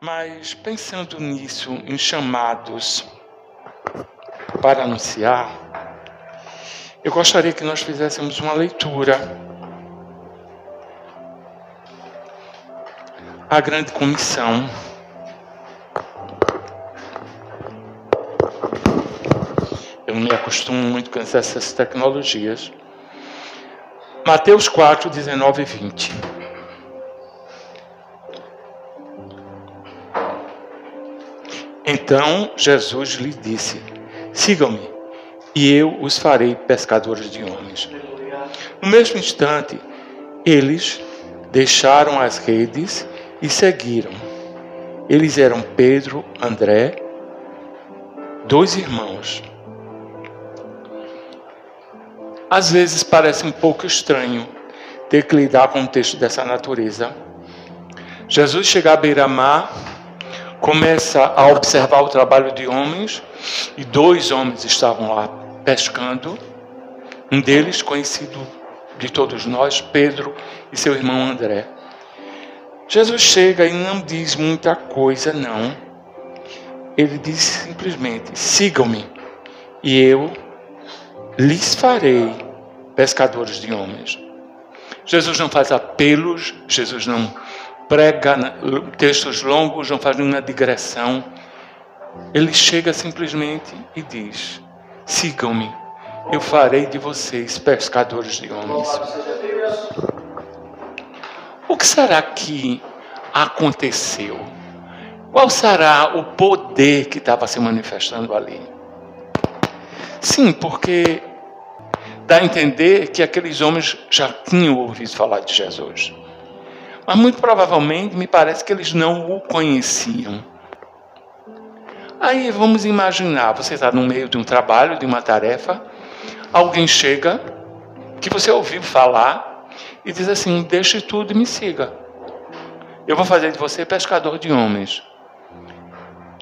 Mas pensando nisso, em chamados para anunciar, eu gostaria que nós fizéssemos uma leitura. A grande comissão. Eu não me acostumo muito com essas tecnologias. Mateus 4, 19 e 20. Então Jesus lhe disse: sigam-me, e eu os farei pescadores de homens. No mesmo instante, eles deixaram as redes e seguiram. Eles eram Pedro, André, 2 irmãos. Às vezes parece um pouco estranho ter que lidar com um texto dessa natureza. Jesus chega à beira-mar, começa a observar o trabalho de homens, e 2 homens estavam lá pescando. Um deles, conhecido de todos nós, Pedro, e seu irmão André. Jesus chega e não diz muita coisa, não. Ele diz simplesmente: sigam-me, e eu lhes farei pescadores de homens. Jesus não faz apelos, Jesus não prega textos longos, não faz nenhuma digressão. Ele chega simplesmente e diz: sigam-me, eu farei de vocês pescadores de homens. O que será que aconteceu? Qual será o poder que estava se manifestando ali? Sim, porque dá a entender que aqueles homens já tinham ouvido falar de Jesus. Mas muito provavelmente me parece que eles não o conheciam. Aí vamos imaginar, você está no meio de um trabalho, de uma tarefa, alguém chega, que você ouviu falar, e diz assim: deixe tudo e me siga. Eu vou fazer de você pescador de homens.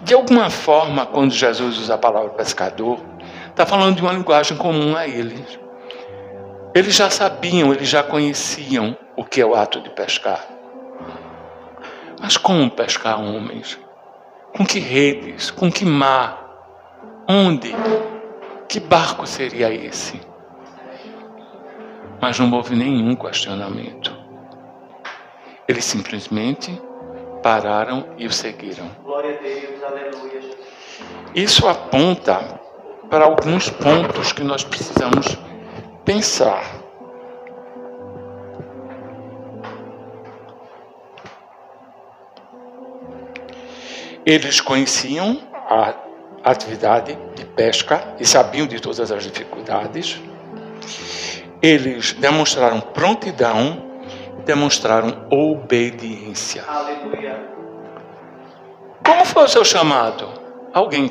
De alguma forma, quando Jesus usa a palavra pescador, está falando de uma linguagem comum a eles. Eles já sabiam, eles já conheciam o que é o ato de pescar. Mas como pescar homens? Com que redes? Com que mar? Onde? Que barco seria esse? Mas não houve nenhum questionamento. Eles simplesmente pararam e o seguiram. Glória a Deus, aleluia. Isso aponta para alguns pontos que nós precisamos pensar. Eles conheciam a atividade de pesca e sabiam de todas as dificuldades. Eles demonstraram prontidão, demonstraram obediência. Aleluia. Como foi o seu chamado? Alguém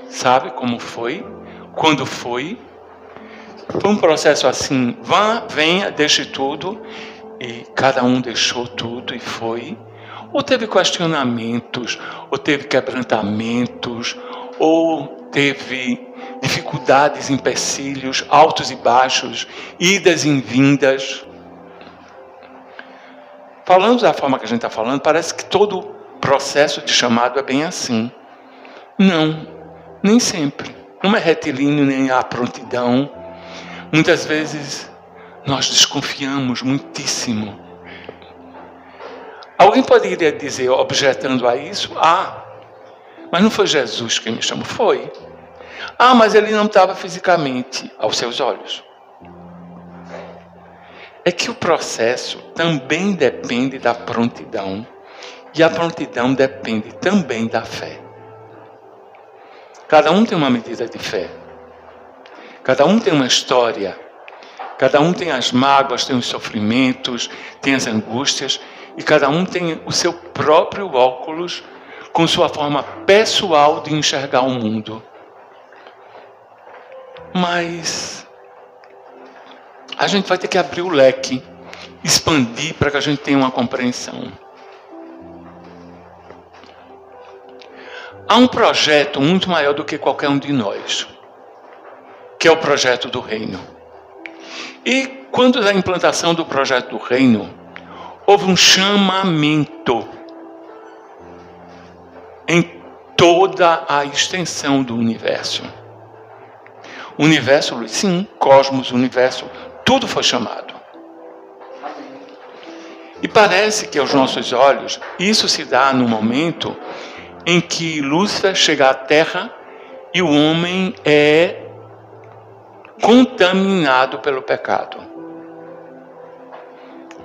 sabe como foi? Quando foi? Foi um processo assim: vá, venha, deixe tudo, e cada um deixou tudo e foi? Ou teve questionamentos, ou teve quebrantamentos, ou teve dificuldades, empecilhos, altos e baixos, idas e vindas? Falando da forma que a gente está falando, parece que todo processo de chamado é bem assim. Não, nem sempre. Não é retilíneo, nem há prontidão. Muitas vezes nós desconfiamos muitíssimo. Alguém poderia dizer, objetando a isso: mas não foi Jesus quem me chamou? Foi. Mas ele não estava fisicamente aos seus olhos. É que o processo também depende da prontidão. E a prontidão depende também da fé. Cada um tem uma medida de fé. Cada um tem uma história. Cada um tem as mágoas, tem os sofrimentos, tem as angústias. E cada um tem o seu próprio óculos, com sua forma pessoal de enxergar o mundo. Mas a gente vai ter que abrir o leque, expandir para que a gente tenha uma compreensão. Há um projeto muito maior do que qualquer um de nós, que é o projeto do reino. E quando da implantação do projeto do reino, houve um chamamento. em toda a extensão do universo. Universo, sim, cosmos, universo, tudo foi chamado. E parece que aos nossos olhos, isso se dá no momento em que Lúcifer chega à Terra e o homem é contaminado pelo pecado.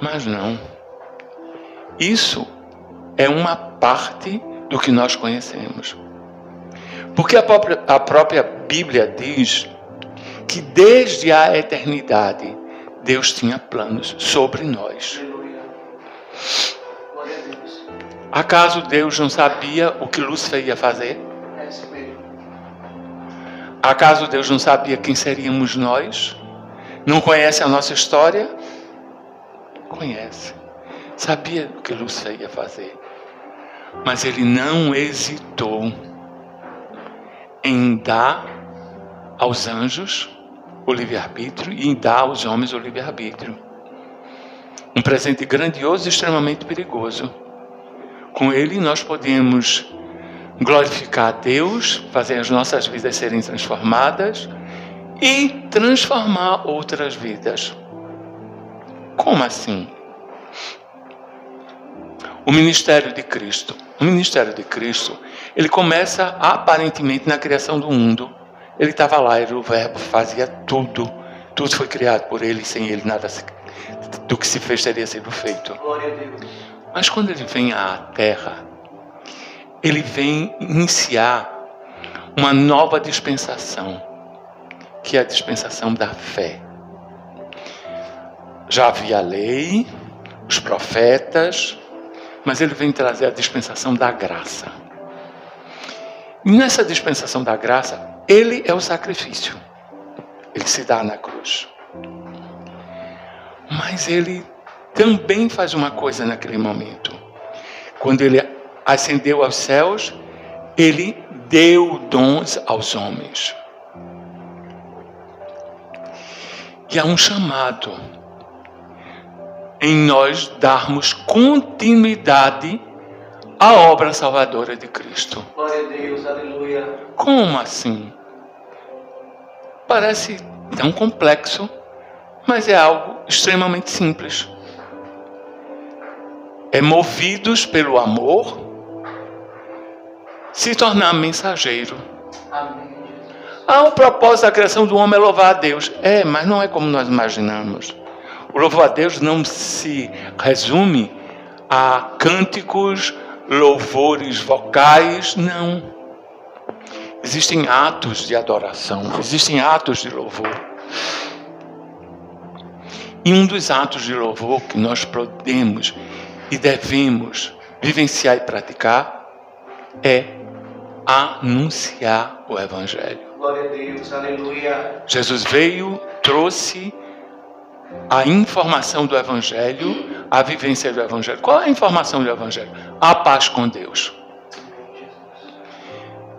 Mas não. Isso é uma parte do que nós conhecemos. Porque a própria Bíblia diz que desde a eternidade Deus tinha planos sobre nós. Acaso Deus não sabia o que Lúcifer ia fazer? Acaso Deus não sabia quem seríamos nós? Não conhece a nossa história? Conhece. Sabia o que Lúcifer ia fazer. Mas ele não hesitou em dar aos anjos o livre-arbítrio e em dar aos homens o livre-arbítrio. Um presente grandioso e extremamente perigoso. Com ele nós podemos glorificar a Deus, fazer as nossas vidas serem transformadas e transformar outras vidas. Como assim? O ministério de Cristo. O ministério de Cristo, ele começa aparentemente na criação do mundo. Ele estava lá, era o Verbo, fazia tudo. Tudo foi criado por ele, sem ele nada do que se fez teria sido feito. Glória a Deus. Mas quando ele vem à Terra, ele vem iniciar uma nova dispensação, que é a dispensação da fé. Já havia a lei, os profetas, mas ele vem trazer a dispensação da graça. E nessa dispensação da graça, ele é o sacrifício. Ele se dá na cruz. Mas ele também faz uma coisa naquele momento. Quando ele ascendeu aos céus, ele deu dons aos homens. E há um chamado em nós darmos continuidade à obra salvadora de Cristo. Glória a Deus, aleluia. Como assim? Parece tão complexo, mas é algo extremamente simples. É movidos pelo amor, se tornar mensageiro. Amém. O propósito da criação do homem é louvar a Deus. Mas não é como nós imaginamos. O louvor a Deus não se resume a cânticos, louvores vocais, não. Existem atos de adoração, existem atos de louvor. E um dos atos de louvor que nós podemos e devemos vivenciar e praticar é anunciar o Evangelho. Glória a Deus, aleluia. Jesus veio, trouxe a informação do Evangelho, a vivência do Evangelho. Qual é a informação do Evangelho? A paz com Deus.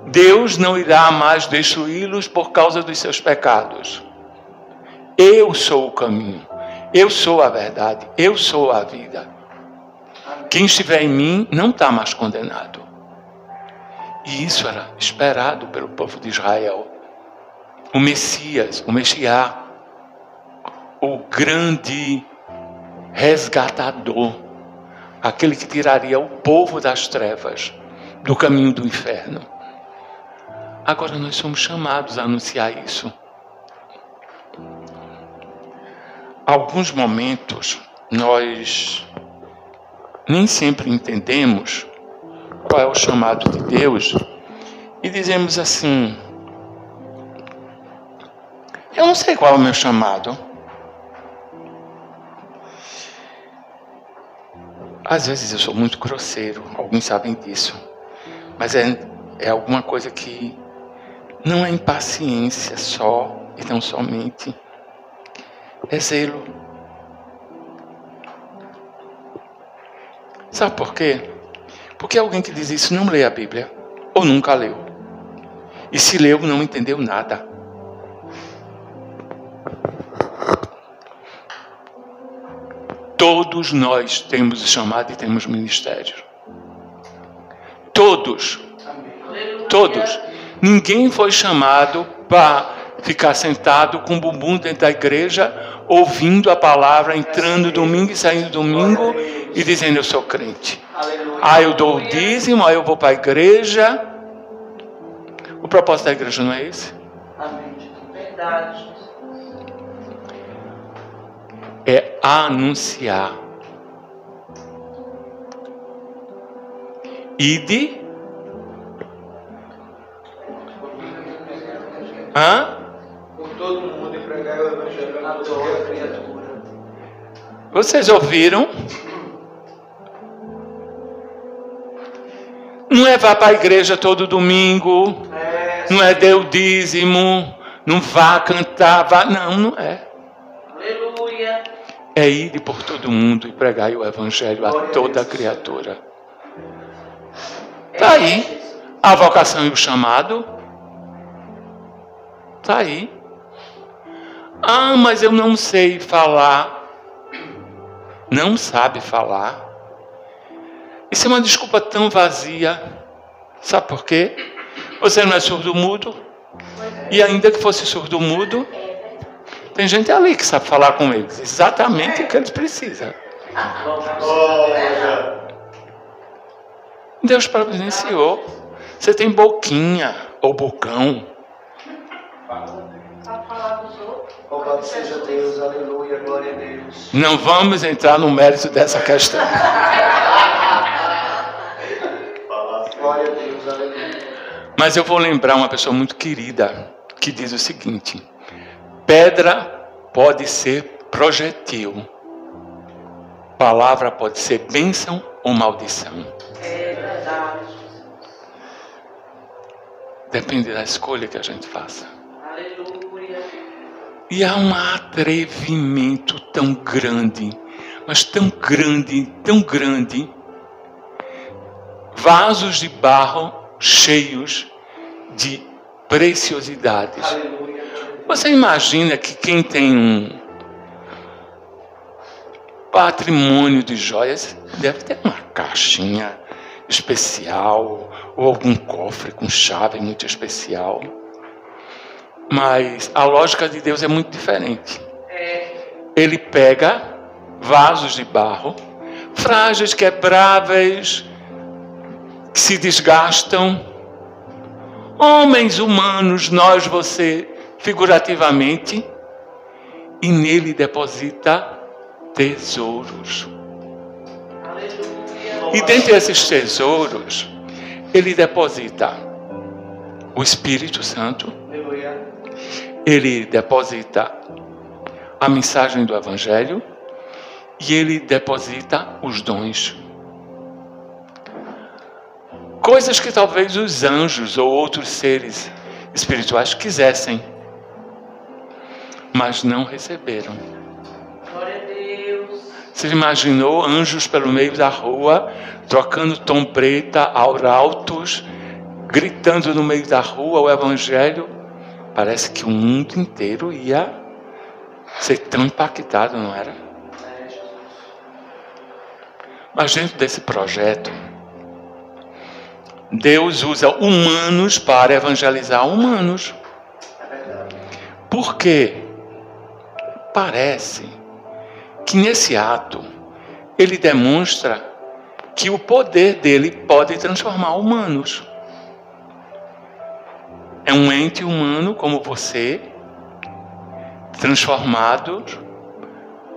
Deus não irá mais destruí-los por causa dos seus pecados. Eu sou o caminho, eu sou a verdade, eu sou a vida. Quem estiver em mim não está mais condenado. E isso era esperado pelo povo de Israel. O Messias, o Messiá, o grande resgatador, aquele que tiraria o povo das trevas, do caminho do inferno. Agora nós somos chamados a anunciar isso. Alguns momentos nós nem sempre entendemos qual é o chamado de Deus e dizemos assim: eu não sei qual é o meu chamado. Às vezes eu sou muito grosseiro, alguns sabem disso, mas é alguma coisa que não é impaciência só e tão somente, é zelo. Sabe por quê? Porque alguém que diz isso não lê a Bíblia, ou nunca leu. E se leu, não entendeu nada. Todos nós temos chamado e temos ministério. Todos. Todos. Ninguém foi chamado para ficar sentado com o bumbum dentro da igreja, ouvindo a palavra, entrando domingo e saindo domingo e dizendo eu sou crente. Ah, eu dou o dízimo, aí eu vou para a igreja. O propósito da igreja não é esse? Amém. Verdade. É anunciar. Ide. Por todo mundo e pregar o evangelho a toda criatura. Vocês ouviram? Não é vá para a igreja todo domingo, não é dê o dízimo, não vá cantar, vá. Não, não é. Aleluia. É ir por todo mundo e pregar o evangelho a toda criatura. Está aí a vocação e o chamado. Está aí. Ah, mas eu não sei falar. Não sabe falar. Isso é uma desculpa tão vazia. Sabe por quê? Você não é surdo-mudo. E ainda que fosse surdo-mudo, tem gente ali que sabe falar com eles. Exatamente o que eles precisam. Deus providenciou. Você tem boquinha ou bocão. Louvado seja Deus, aleluia, glória a Deus. Não vamos entrar no mérito dessa questão. Glória a Deus, aleluia. Mas eu vou lembrar uma pessoa muito querida que diz o seguinte: pedra pode ser projetil, palavra pode ser bênção ou maldição. É verdade. Depende da escolha que a gente faça. Aleluia. E há um atrevimento tão grande, mas tão grande, tão grande. Vasos de barro cheios de preciosidades. Aleluia. Você imagina que quem tem um patrimônio de joias deve ter uma caixinha especial ou algum cofre com chave muito especial. Mas a lógica de Deus é muito diferente. Ele pega vasos de barro, frágeis, quebráveis, que se desgastam. Homens humanos, nós, você, figurativamente, e nele deposita tesouros. E dentre esses tesouros, ele deposita o Espírito Santo, Aleluia. ele deposita a mensagem do Evangelho e ele deposita os dons. Coisas que talvez os anjos ou outros seres espirituais quisessem, mas não receberam. Glória a Deus. Você imaginou anjos pelo meio da rua, trocando trombeta, arautos, gritando no meio da rua o Evangelho? Parece que o mundo inteiro ia ser tão impactado, não era? Mas dentro desse projeto, Deus usa humanos para evangelizar humanos. Por quê? Parece que nesse ato ele demonstra que o poder dele pode transformar humanos. É um ente humano como você, transformado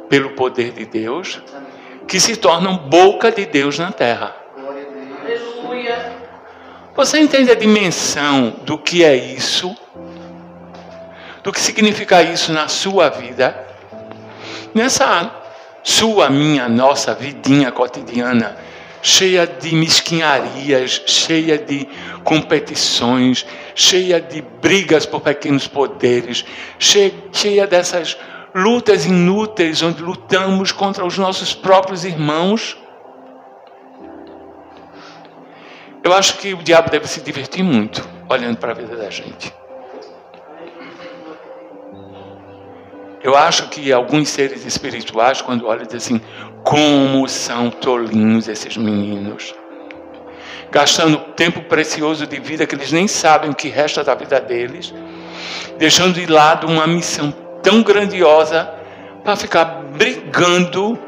pelo poder de Deus, que se tornam boca de Deus na terra. Aleluia. Você entende a dimensão do que é isso? Do que significa isso na sua vida? Nessa sua, minha, nossa vidinha cotidiana, cheia de mesquinharias, cheia de competições, cheia de brigas por pequenos poderes, cheia dessas lutas inúteis, onde lutamos contra os nossos próprios irmãos. Eu acho que o diabo deve se divertir muito olhando para a vida da gente. Eu acho que alguns seres espirituais, quando olham, dizem assim: como são tolinhos esses meninos. gastando tempo precioso de vida que eles nem sabem o que resta da vida deles, deixando de lado uma missão tão grandiosa para ficar brigando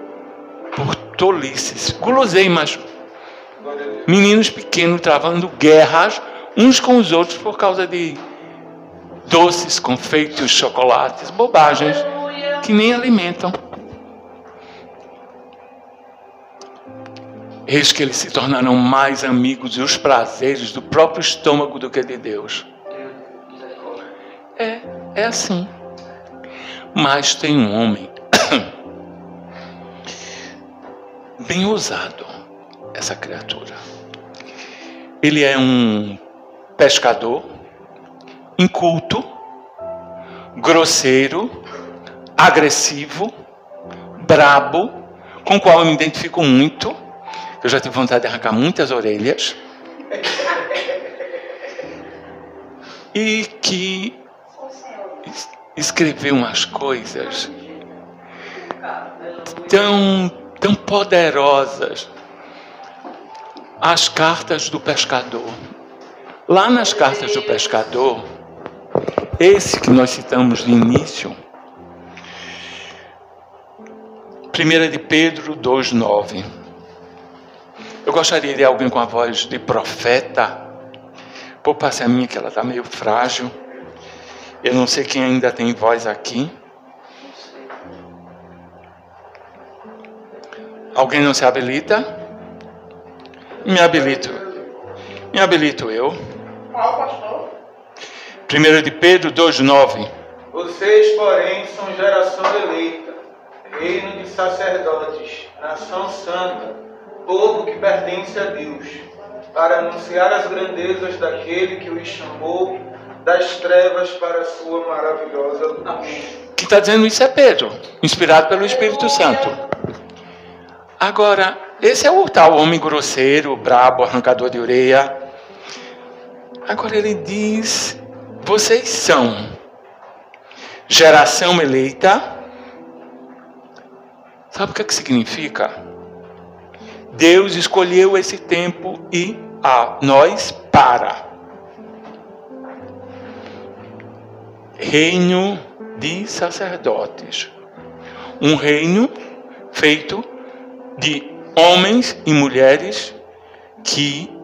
por tolices, guloseimas. Meninos pequenos travando guerras uns com os outros por causa de doces, confeitos, chocolates, bobagens que nem alimentam. Eis que eles se tornarão mais amigos dos prazeres do próprio estômago do que de Deus. É assim. Mas tem um homem bem ousado, essa criatura. Ele é um pescador, inculto, grosseiro, agressivo, brabo, com o qual eu me identifico muito. Eu já tive vontade de arrancar muitas orelhas. E que escreveu umas coisas tão poderosas. As cartas do pescador. Lá nas cartas do pescador, esse que nós citamos de início, 1 de Pedro 2,9. Eu gostaria de alguém com a voz de profeta. Vou passar a minha, que ela está meio frágil. Eu não sei quem ainda tem voz aqui. Alguém não se habilita? Me habilito eu. Qual, pastor? 1 de Pedro 2,9. Vocês, porém, são geração eleita, reino de sacerdotes, nação santa, povo que pertence a Deus, para anunciar as grandezas daquele que os chamou das trevas para a sua maravilhosa luz. Quem está dizendo isso é Pedro, inspirado pelo Espírito Santo. Agora, esse é o tal homem grosseiro, brabo, arrancador de orelha. Agora ele diz, vocês são geração eleita. Sabe o que significa? Deus escolheu esse tempo e a nós para reino de sacerdotes. Um reino feito de homens e mulheres que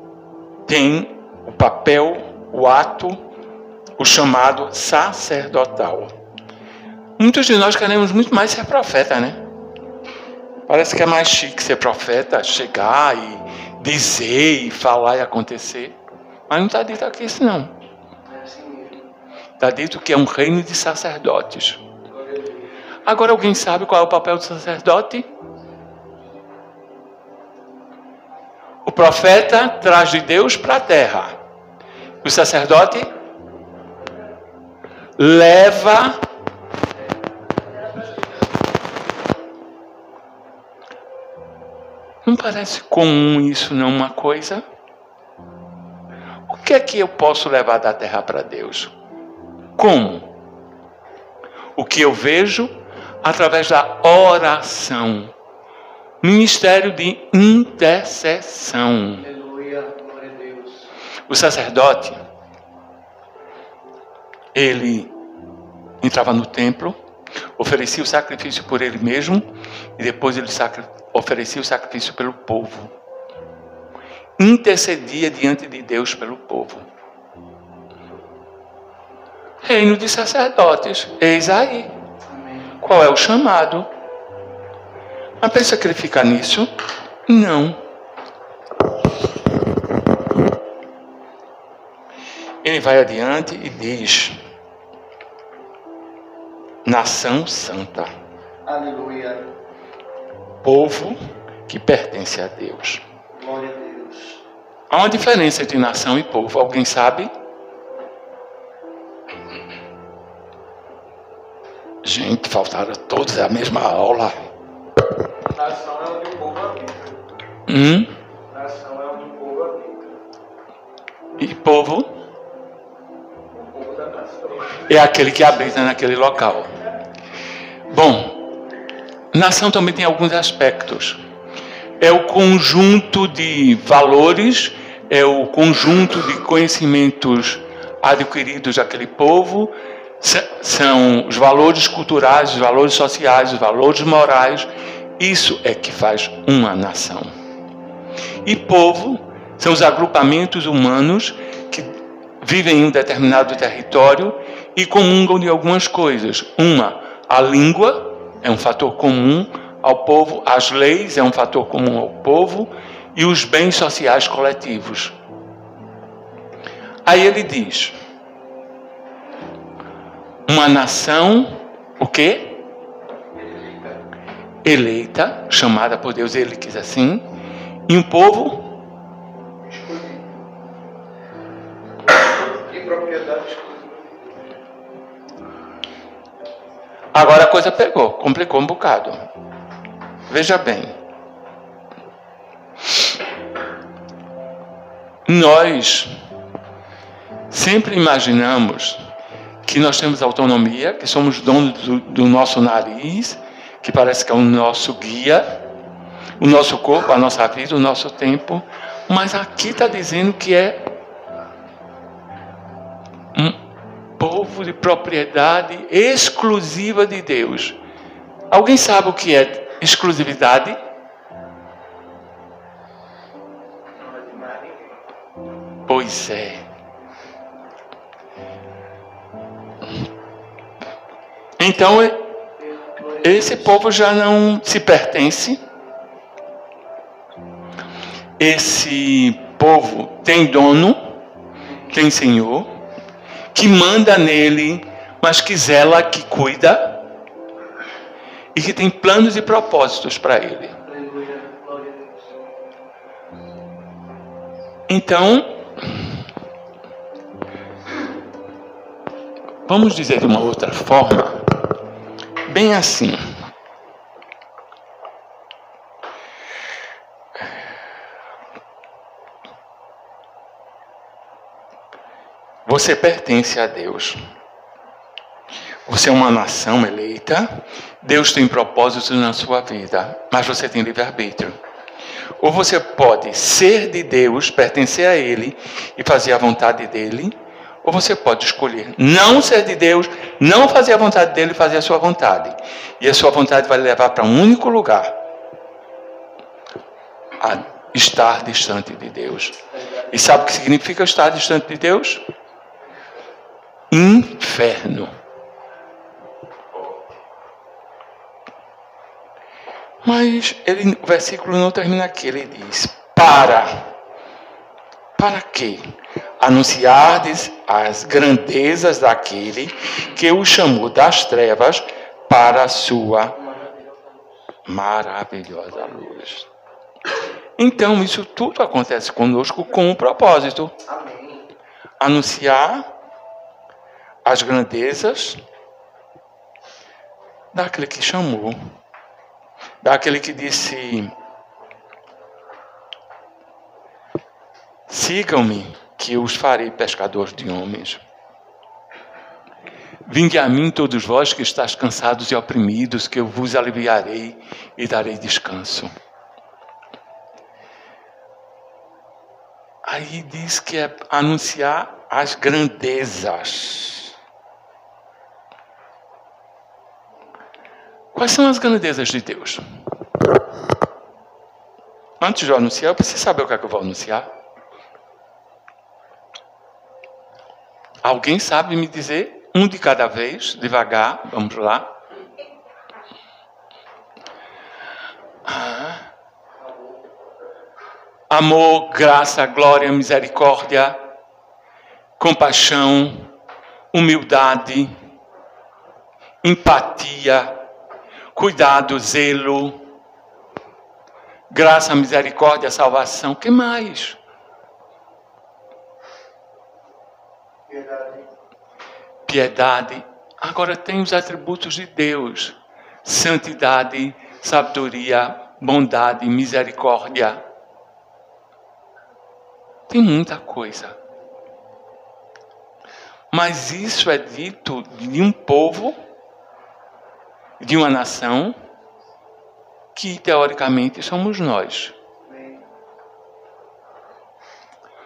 têm o papel, o ato, o chamado sacerdotal. Muitos de nós queremos muito mais ser profeta, né? Parece que é mais chique ser profeta, chegar e dizer e falar e acontecer. Mas não está dito aqui isso não. Está dito que é um reino de sacerdotes. Agora alguém sabe qual é o papel do sacerdote? O profeta traz de Deus para a terra. O sacerdote leva Não parece comum isso não uma coisa? O que é que eu posso levar da terra para Deus? Como? O que eu vejo através da oração. Ministério de intercessão. Aleluia, glória a Deus. O sacerdote, ele entrava no templo, oferecia o sacrifício por ele mesmo e depois ele oferecia o sacrifício pelo povo. Intercedia diante de Deus pelo povo. Reino de sacerdotes, eis aí. Qual é o chamado? Mas pensa que ele fica nisso? Não. Ele vai adiante e diz: nação santa. Aleluia. Povo que pertence a Deus. Glória a Deus. Há uma diferença entre nação e povo. Alguém sabe? Gente, faltaram todos a mesma aula. Nação é onde o povo habita. Nação é onde o povo habita. E povo? O povo da nação. É aquele que habita naquele local. Bom, nação também tem alguns aspectos. É o conjunto de valores, é o conjunto de conhecimentos adquiridos daquele povo, são os valores culturais, os valores sociais, os valores morais. Isso é que faz uma nação. E povo são os agrupamentos humanos que vivem em um determinado território e comungam de algumas coisas. A língua é um fator comum ao povo, as leis é um fator comum ao povo e os bens sociais coletivos. Aí ele diz: uma nação, o quê? Eleita, chamada por Deus, ele quis assim, e um povo escolhido. E propriedade exclusiva. Agora a coisa pegou, complicou um bocado. Veja bem. Nós sempre imaginamos que nós temos autonomia, que somos donos do nosso nariz, que parece que é o nosso guia, o nosso corpo, a nossa vida, o nosso tempo. Mas aqui está dizendo que é um povo de propriedade exclusiva de Deus. Alguém sabe o que é exclusividade? Pois é. Então, esse povo já não se pertence. Esse povo tem dono, tem senhor, que manda nele, mas que zela, que cuida, e que tem planos e propósitos para ele. Então, vamos dizer de uma outra forma, bem assim. Você pertence a Deus. Você é uma nação eleita. Deus tem propósitos na sua vida, mas você tem livre-arbítrio. Ou você pode ser de Deus, pertencer a Ele e fazer a vontade dEle, ou você pode escolher não ser de Deus, não fazer a vontade dEle e fazer a sua vontade. E a sua vontade vai levar para um único lugar: a estar distante de Deus. E sabe o que significa estar distante de Deus? Inferno. Mas o versículo não termina aqui. Ele diz: para quê? Anunciardes as grandezas daquele que o chamou das trevas para a sua maravilhosa luz. Então, isso tudo acontece conosco com um propósito. Amém. Anunciar as grandezas daquele que chamou, daquele que disse: sigam-me, que eu os farei pescadores de homens. Vinde a mim todos vós que estáis cansados e oprimidos, que eu vos aliviarei e darei descanso. Aí diz que é anunciar as grandezas. Quais são as grandezas de Deus? Antes de eu anunciar, eu preciso saber o que é que eu vou anunciar. Alguém sabe me dizer? Um de cada vez, devagar, vamos lá. Amor, graça, glória, misericórdia, compaixão, humildade, empatia, cuidado, zelo, graça, misericórdia, salvação. O que mais? Piedade. Agora tem os atributos de Deus: santidade, sabedoria, bondade, misericórdia. Tem muita coisa. Mas isso é dito de um povo, de uma nação, que teoricamente somos nós.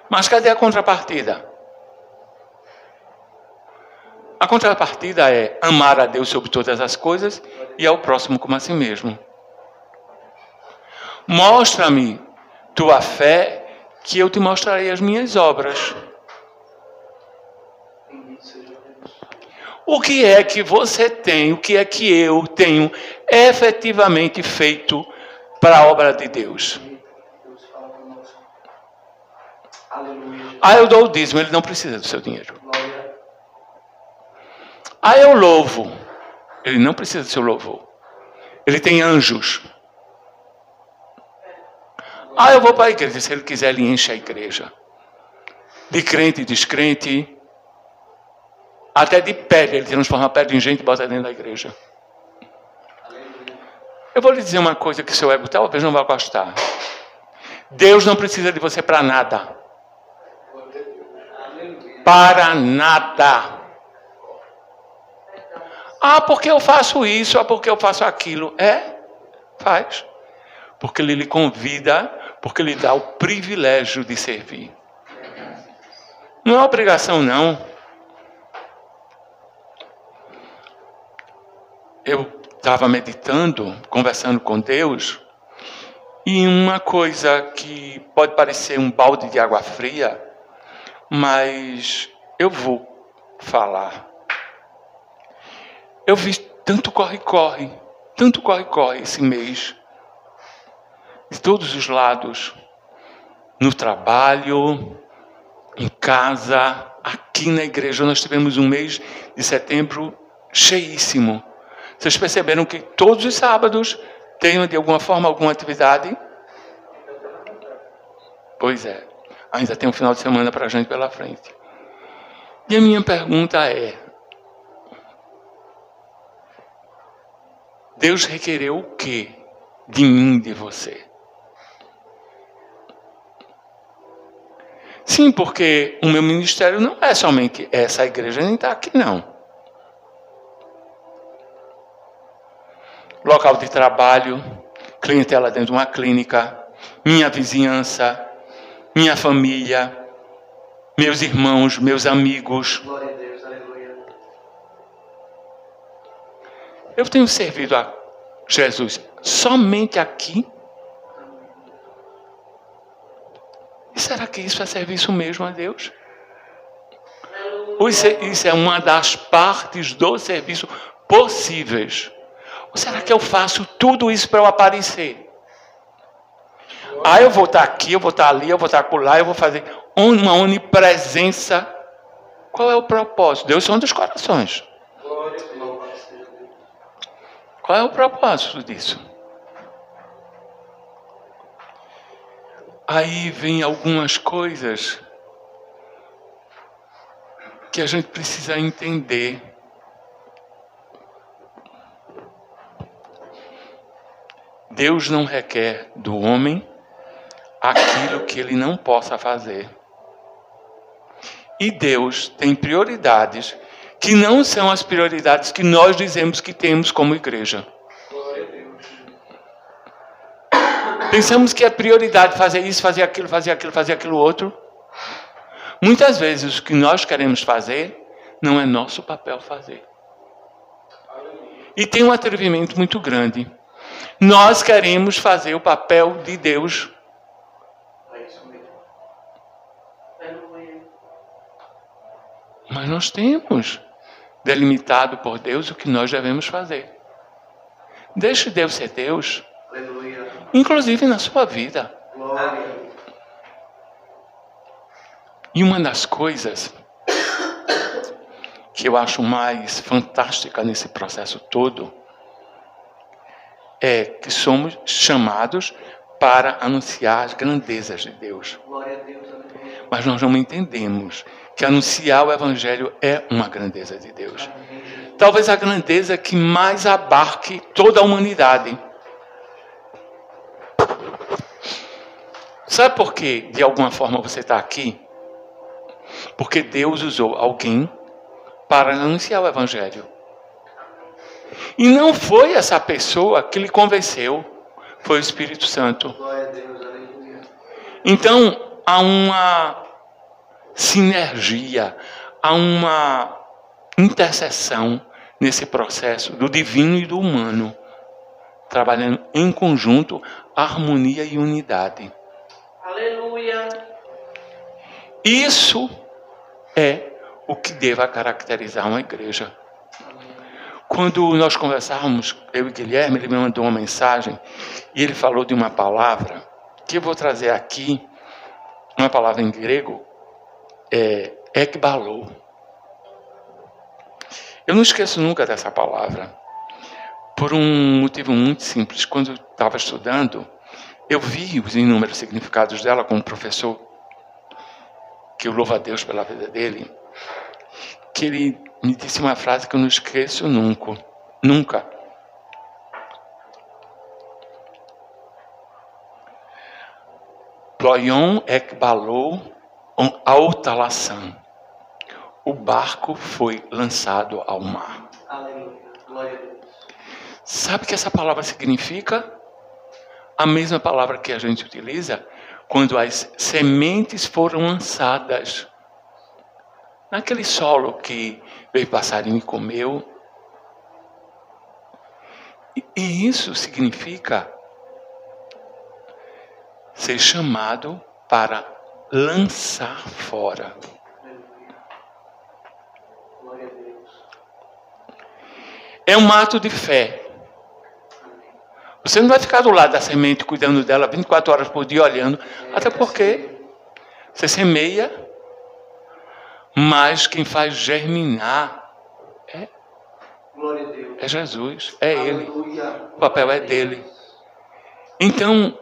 Mas cadê a contrapartida? A contrapartida é amar a Deus sobre todas as coisas e ao próximo como a si mesmo. Mostra-me tua fé, que eu te mostrarei as minhas obras. O que é que você tem, o que é que eu tenho efetivamente feito para a obra de Deus? Ah, eu dou o dízimo, ele não precisa do seu dinheiro. Ah, eu louvo, ele não precisa do seu louvor. Ele tem anjos. Ah, eu vou para a igreja, se ele quiser ele enche a igreja. De crente e descrente, até de pedra, ele transforma a pedra em gente e bota dentro da igreja. Eu vou lhe dizer uma coisa que seu ego talvez não vá gostar. Deus não precisa de você para nada. Para nada. Ah, porque eu faço isso, ah, porque eu faço aquilo. Faz. Porque ele lhe convida, porque ele dá o privilégio de servir. Não é obrigação, não. Eu estava meditando, conversando com Deus, e uma coisa que pode parecer um balde de água fria, mas eu vou falar. Eu vi tanto corre-corre esse mês, de todos os lados, no trabalho, em casa, aqui na igreja. Nós tivemos um mês de setembro cheíssimo. Vocês perceberam que todos os sábados tem de alguma forma alguma atividade? Pois é, ainda tem um final de semana para a gente pela frente. E a minha pergunta é: Deus requereu o que de mim, de você? Sim, porque o meu ministério não é somente essa igreja, nem está aqui, não. Local de trabalho, clientela dentro de uma clínica, minha vizinhança, minha família, meus irmãos, meus amigos. Glória a Deus, aleluia. Eu tenho servido a Jesus somente aqui? E será que isso é serviço mesmo a Deus? Ou isso é uma das partes do serviço possíveis? Ou será que eu faço tudo isso para eu aparecer? Ah, eu vou estar aqui, eu vou estar ali, eu vou estar acolá, eu vou fazer uma onipresença. Qual é o propósito? Deus sonda os corações. Qual é o propósito disso? Aí vem algumas coisas que a gente precisa entender. Deus não requer do homem aquilo que ele não possa fazer. E Deus tem prioridades que não são as prioridades que nós dizemos que temos como igreja. Glória a Deus. Pensamos que é prioridade fazer isso, fazer aquilo outro. Muitas vezes o que nós queremos fazer não é nosso papel fazer. E tem um atrevimento muito grande. Nós queremos fazer o papel de Deus. É isso mesmo. Mas nós temos delimitado por Deus o que nós devemos fazer. Deixe Deus ser Deus, Aleluia. inclusive na sua vida. Glória. E uma das coisas que eu acho mais fantástica nesse processo todo é que somos chamados para anunciar as grandezas de Deus. Glória a Deus, aleluia. Mas nós não entendemos que anunciar o Evangelho é uma grandeza de Deus. Talvez a grandeza que mais abarque toda a humanidade. Sabe por que, de alguma forma, você está aqui? Porque Deus usou alguém para anunciar o Evangelho. E não foi essa pessoa que lhe convenceu, foi o Espírito Santo. Glória a Deus, aleluia. Então, há uma sinergia, há uma interseção nesse processo do divino e do humano, trabalhando em conjunto, harmonia e unidade. Aleluia! Isso é o que deva caracterizar uma igreja. Quando nós conversávamos, eu e Guilherme, ele me mandou uma mensagem e ele falou de uma palavra que eu vou trazer aqui, uma palavra em grego, ekbalou. Eu não esqueço nunca dessa palavra, por um motivo muito simples. Quando eu estava estudando, eu vi os inúmeros significados dela como professor, que eu louvo a Deus pela vida dele, que ele me disse uma frase que eu não esqueço nunca. Ploion ekbalou autalação. O barco foi lançado ao mar. Aleluia. Glória a Deus. Sabe o que essa palavra significa? A mesma palavra que a gente utiliza quando as sementes foram lançadas naquele solo que veio passarinho e comeu. E isso significa ser chamado para lançar fora. Glória a Deus. É um ato de fé. Você não vai ficar do lado da semente, cuidando dela 24 horas por dia, olhando. Até porque você semeia, mas quem faz germinar Glória a Deus. é Jesus, é Ele. Aleluia. O papel é dele. Então,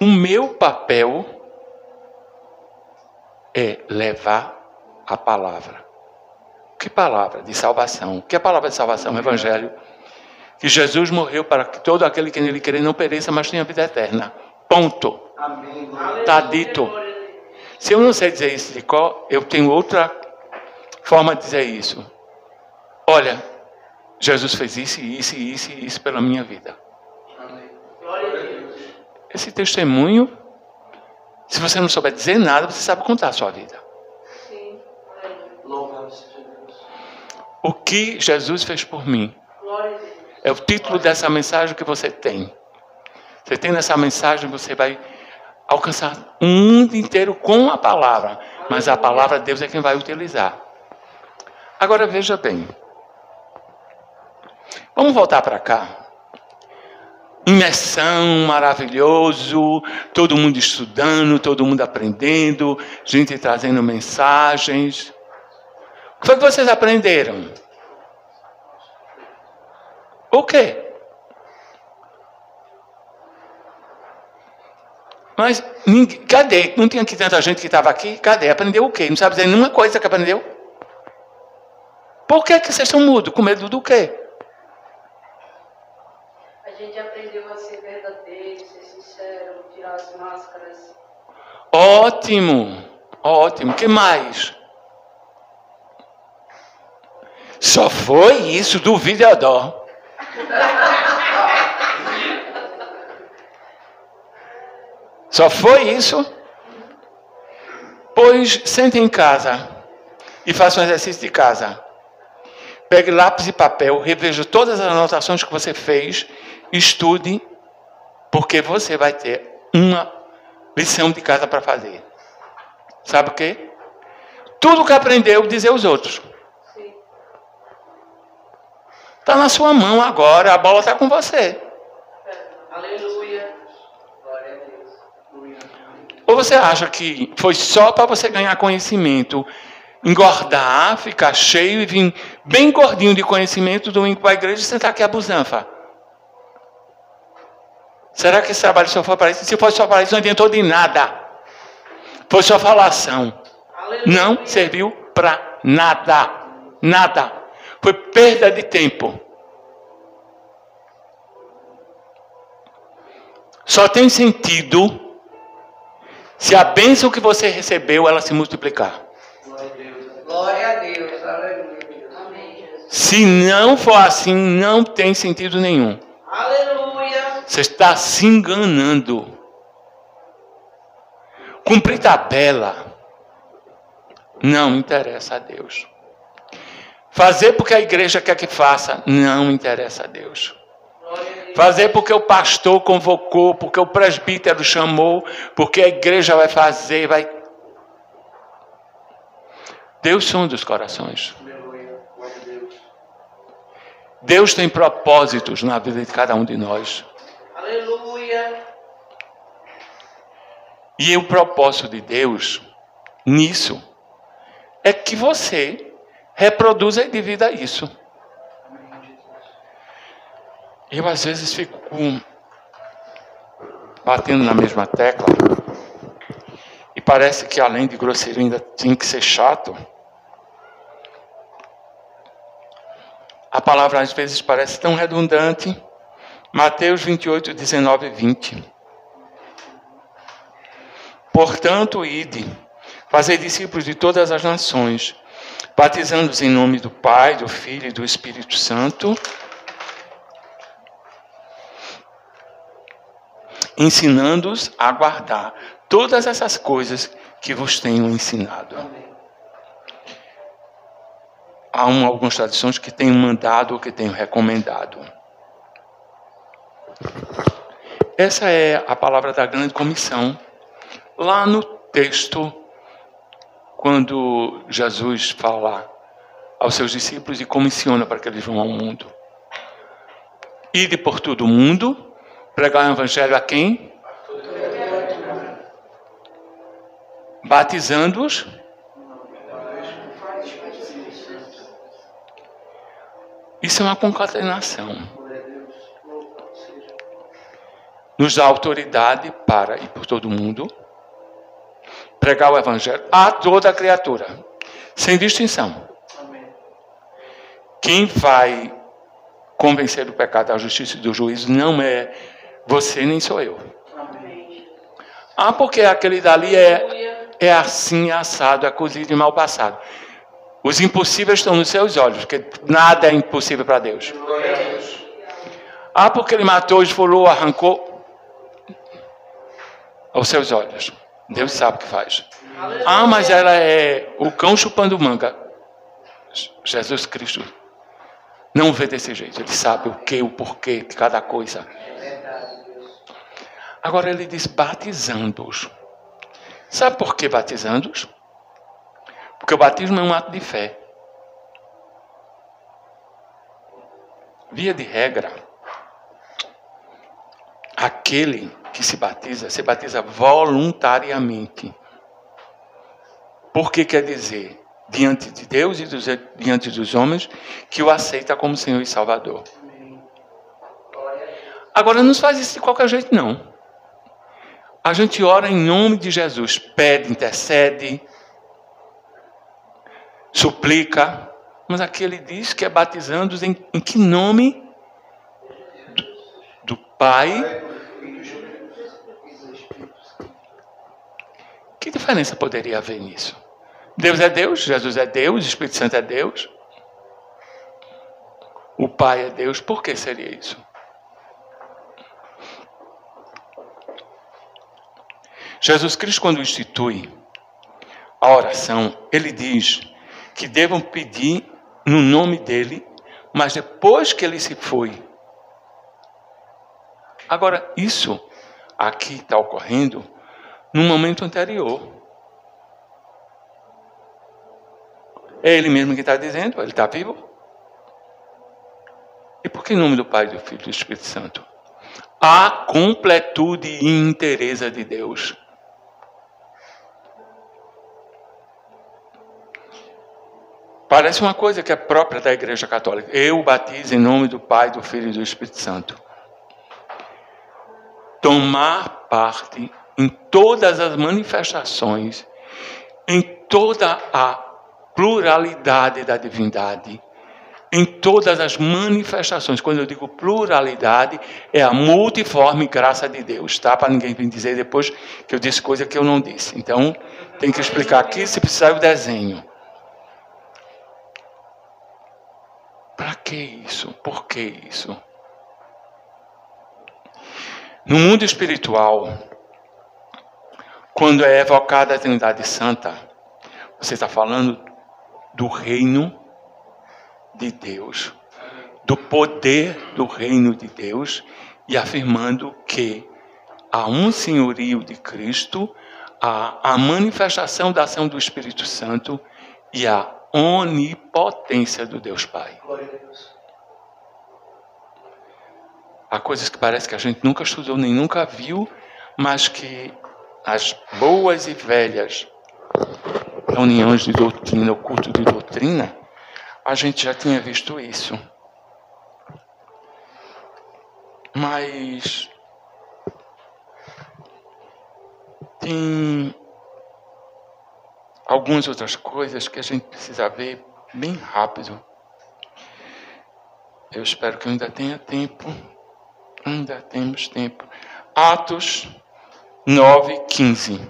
o meu papel é levar a palavra. Que palavra de salvação? Que é a palavra de salvação? O Evangelho. Que Jesus morreu para que todo aquele que nele crer não pereça, mas tenha vida eterna. Ponto. Amém. Está dito. Se eu não sei dizer isso de cor, eu tenho outra forma de dizer isso. Olha, Jesus fez isso, isso, isso e isso pela minha vida. Amém. Glória a Deus. Esse testemunho, se você não souber dizer nada, você sabe contar a sua vida. Sim. Louvado seja Deus. O que Jesus fez por mim Glória a Deus. é o título dessa mensagem que você tem. Você tem nessa mensagem, você vai alcançar o mundo inteiro com a palavra. Mas a palavra de Deus é quem vai utilizar. Agora veja bem. Vamos voltar para cá. Imersão, maravilhoso, todo mundo estudando, todo mundo aprendendo, gente trazendo mensagens. O que foi que vocês aprenderam? O quê? Mas cadê? Não tinha aqui tanta gente que estava aqui? Cadê? Aprendeu o quê? Não sabe dizer nenhuma coisa que aprendeu? Por que vocês estão mudos? Com medo do quê? A gente aprendeu a ser verdadeiro, ser sincero, tirar as máscaras. Ótimo! Ótimo. O que mais? Só foi isso, duvido a dó. Só foi isso? Pois sente em casa e faça um exercício de casa. Pegue lápis e papel, reveja todas as anotações que você fez, estude, porque você vai ter uma lição de casa para fazer. Sabe o quê? Tudo que aprendeu, dizer aos outros. Sim. Está na sua mão agora, a bola está com você. Aleluia. Glória a Deus. Aleluia. Ou você acha que foi só para você ganhar conhecimento, engordar, ficar cheio e vir bem gordinho de conhecimento, domingo para a igreja e sentar aqui a busanfa? Será que esse trabalho só foi para isso? Se fosse só para isso, não adiantou de nada. Foi só falação. Aleluia. Não serviu para nada. Nada. Foi perda de tempo. Só tem sentido se a bênção que você recebeu, ela se multiplicar. Glória a Deus. Aleluia. Amém, Jesus. Se não for assim, não tem sentido nenhum. Aleluia. Você está se enganando. Cumprir tabela não interessa a Deus. Fazer porque a igreja quer que faça não interessa a Deus. Fazer porque o pastor convocou, porque o presbítero chamou, porque a igreja vai fazer, vai. Deus sonda os corações. Deus tem propósitos na vida de cada um de nós. Aleluia. E o propósito de Deus nisso é que você reproduza e divida isso. Eu às vezes fico batendo na mesma tecla e parece que além de grosseiro ainda tem que ser chato. A palavra às vezes parece tão redundante. Mateus 28, 19 e 20. Portanto, ide, fazei discípulos de todas as nações, batizando-os em nome do Pai, do Filho e do Espírito Santo, ensinando-os a guardar todas essas coisas que vos tenho ensinado. Há algumas tradições que tenho mandado ou que tenho recomendado. Essa é a palavra da grande comissão. Lá no texto, quando Jesus fala aos seus discípulos e comissiona para que eles vão ao mundo. Ide por todo o mundo, pregar o evangelho a quem? Batizando-os. Isso é uma concatenação. Nos dá autoridade para ir por todo o mundo, pregar o evangelho a toda a criatura, sem distinção. Quem vai convencer do pecado, da justiça e do juízo não é você nem sou eu. Porque aquele dali é assim, assado, é cozido e mal passado. Os impossíveis estão nos seus olhos, porque nada é impossível para Deus. Porque ele matou, esfolou, arrancou aos seus olhos. Deus sabe o que faz. Mas ela é o cão chupando manga. Jesus Cristo não vê desse jeito. Ele sabe o que, o porquê de cada coisa. Agora ele diz batizando-os. Sabe por que batizando-os? Porque o batismo é um ato de fé. Via de regra, aquele que se batiza voluntariamente. Porque quer dizer, diante de Deus e diante dos homens, que o aceita como Senhor e Salvador. Agora, não faz isso de qualquer jeito, não. A gente ora em nome de Jesus, pede, intercede, suplica, mas aqui ele diz que é batizando-os em que nome? Do Pai. Que diferença poderia haver nisso? Deus é Deus, Jesus é Deus, o Espírito Santo é Deus. O Pai é Deus, por que seria isso? Jesus Cristo, quando institui a oração, ele diz que devam pedir no nome dele, mas depois que ele se foi. Agora, isso aqui está ocorrendo num momento anterior. É ele mesmo que está dizendo, ele está vivo. E por que em nome do Pai, do Filho e do Espírito Santo? A completude e inteireza de Deus. Parece uma coisa que é própria da Igreja Católica. Eu batizo em nome do Pai, do Filho e do Espírito Santo. Tomar parte em todas as manifestações, em toda a pluralidade da divindade, em todas as manifestações. Quando eu digo pluralidade, é a multiforme graça de Deus, tá? Para ninguém vir dizer depois que eu disse coisa que eu não disse. Então, tem que explicar aqui, se precisar, o desenho. Para que isso? Por que isso? No mundo espiritual, Quando é evocada a Trindade Santa, você está falando do reino de Deus, do poder do reino de Deus, e afirmando que há um senhorio de Cristo, há a manifestação da ação do Espírito Santo e a onipotência do Deus Pai. Glória a Deus. Há coisas que parece que a gente nunca estudou nem nunca viu, mas que as boas e velhas reuniões de doutrina, o culto de doutrina, a gente já tinha visto isso. Mas tem algumas outras coisas que a gente precisa ver bem rápido. Eu espero que eu ainda tenha tempo. Ainda temos tempo. Atos 9:15.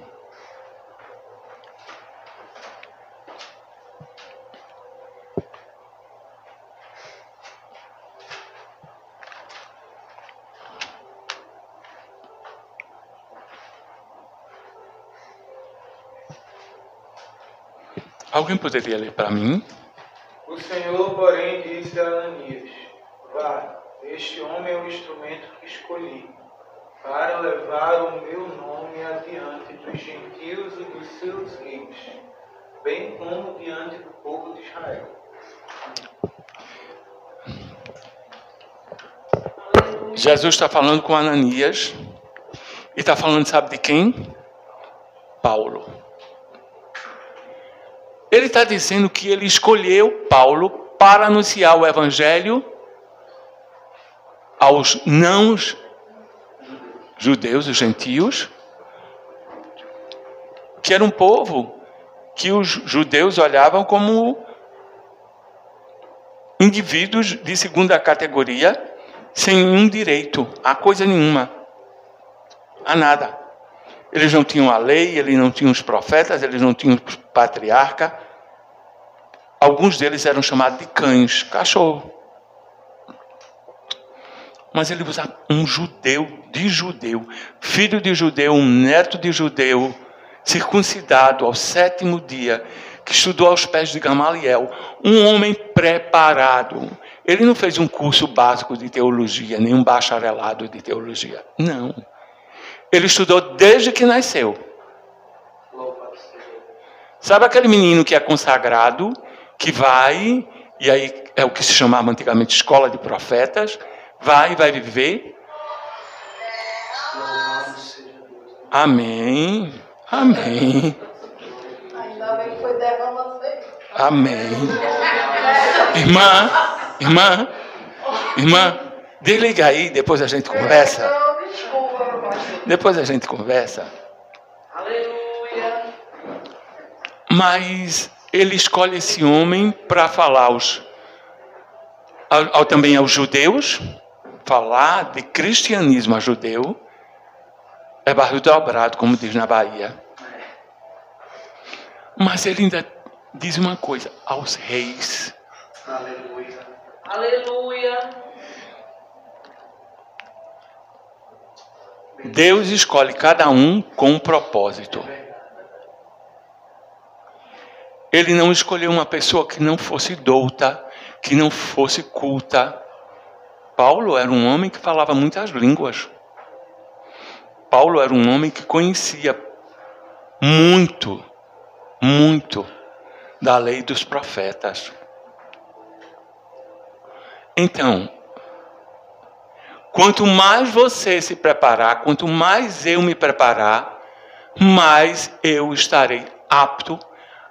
Alguém poderia ler para mim? O Senhor, porém, disse a Ananias: vá, este homem é o instrumento que escolhi, para levar o meu nome adiante dos gentios e dos seus reis, bem como diante do povo de Israel. Jesus está falando com Ananias e está falando, sabe de quem? Paulo. Ele está dizendo que ele escolheu Paulo para anunciar o evangelho aos não-judeus, os gentios, que era um povo que os judeus olhavam como indivíduos de segunda categoria, sem nenhum direito a coisa nenhuma, a nada. Eles não tinham a lei, eles não tinham os profetas, eles não tinham os patriarcas. Alguns deles eram chamados de cães, cachorro. Mas ele usa um judeu, filho de judeu, um neto de judeu, circuncidado ao 7º dia, que estudou aos pés de Gamaliel, um homem preparado. Ele não fez um curso básico de teologia, nem um bacharelado de teologia. Não. Ele estudou desde que nasceu. Sabe aquele menino que é consagrado, que vai, e aí é o que se chamava antigamente escola de profetas, vai viver? Amém. Amém. Ainda bem que foi derramado. Amém. Irmã, desliga aí, depois a gente conversa. Depois a gente conversa. Aleluia. Mas ele escolhe esse homem para falar também aos judeus, falar de cristianismo a judeu, é barril dobrado, como diz na Bahia. Mas ele ainda diz uma coisa, aos reis. Aleluia. Aleluia. Deus escolhe cada um com um propósito. Ele não escolheu uma pessoa que não fosse douta, que não fosse culta. Paulo era um homem que falava muitas línguas. Paulo era um homem que conhecia muito da lei dos profetas. Então, quanto mais você se preparar, quanto mais eu me preparar, mais eu estarei apto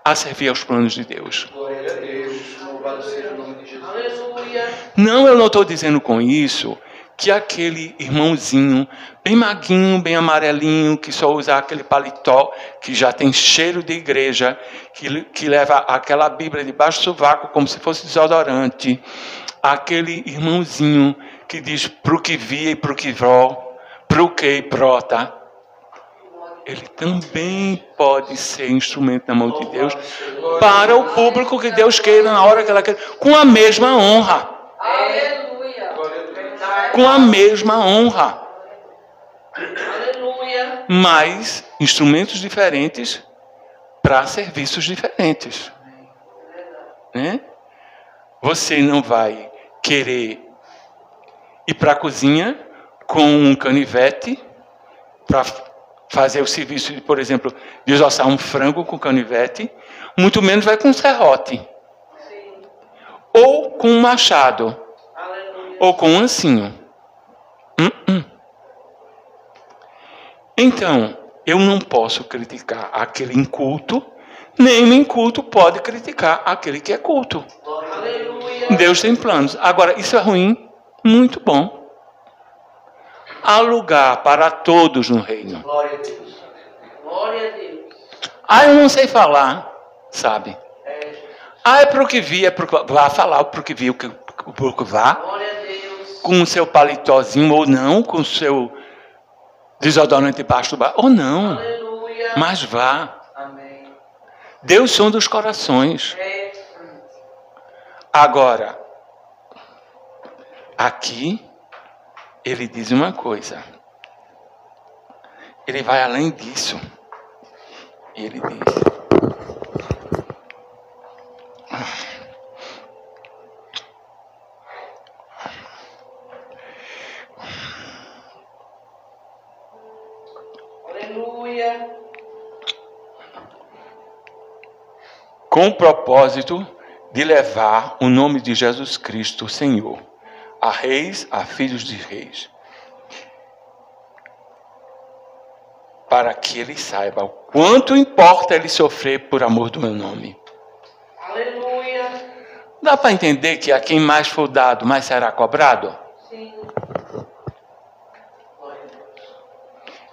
a servir aos planos de Deus. Glória a Deus. Louvado seja o nome de Jesus. Aleluia. Não, eu não estou dizendo com isso que aquele irmãozinho, bem maguinho, bem amarelinho, que só usa aquele paletó, que já tem cheiro de igreja, que leva aquela Bíblia debaixo do sovaco como se fosse desodorante, aquele irmãozinho que diz pro que via e pro que vó, pro que e prota, ele também pode ser instrumento na mão de Deus para o público que Deus queira, na hora que ela quer, com a mesma honra. Aleluia. Com a mesma honra. Aleluia. mas instrumentos diferentes para serviços diferentes. Né? Você não vai querer ir para a cozinha com um canivete para fazer o serviço, por exemplo, de desossar um frango com canivete, muito menos vai com um serrote. Sim. Ou com um machado. Aleluia. Ou com um ancinho. Então, eu não posso criticar aquele inculto, nem o inculto pode criticar aquele que é culto. Aleluia. Deus tem planos. Agora, isso é ruim? Muito bom. Há lugar para todos no reino. Glória a Deus. Glória a Deus. Ah, eu não sei falar, sabe? Ah, é pro que vi, é pro que vá falar, pro que vi, o que vá. Glória a Deus. Com o seu paletózinho ou não, com o seu desodorante debaixo do bar, ou não. Aleluia. Mas vá. Amém. Deus sonda os corações. É. Agora, aqui, ele diz uma coisa. Ele vai além disso. Ele diz: Aleluia. com o propósito de levar o nome de Jesus Cristo, Senhor, a reis, a filhos de reis, para que ele saiba o quanto importa ele sofrer por amor do meu nome. Aleluia. Dá para entender que a quem mais for dado, mais será cobrado? Sim.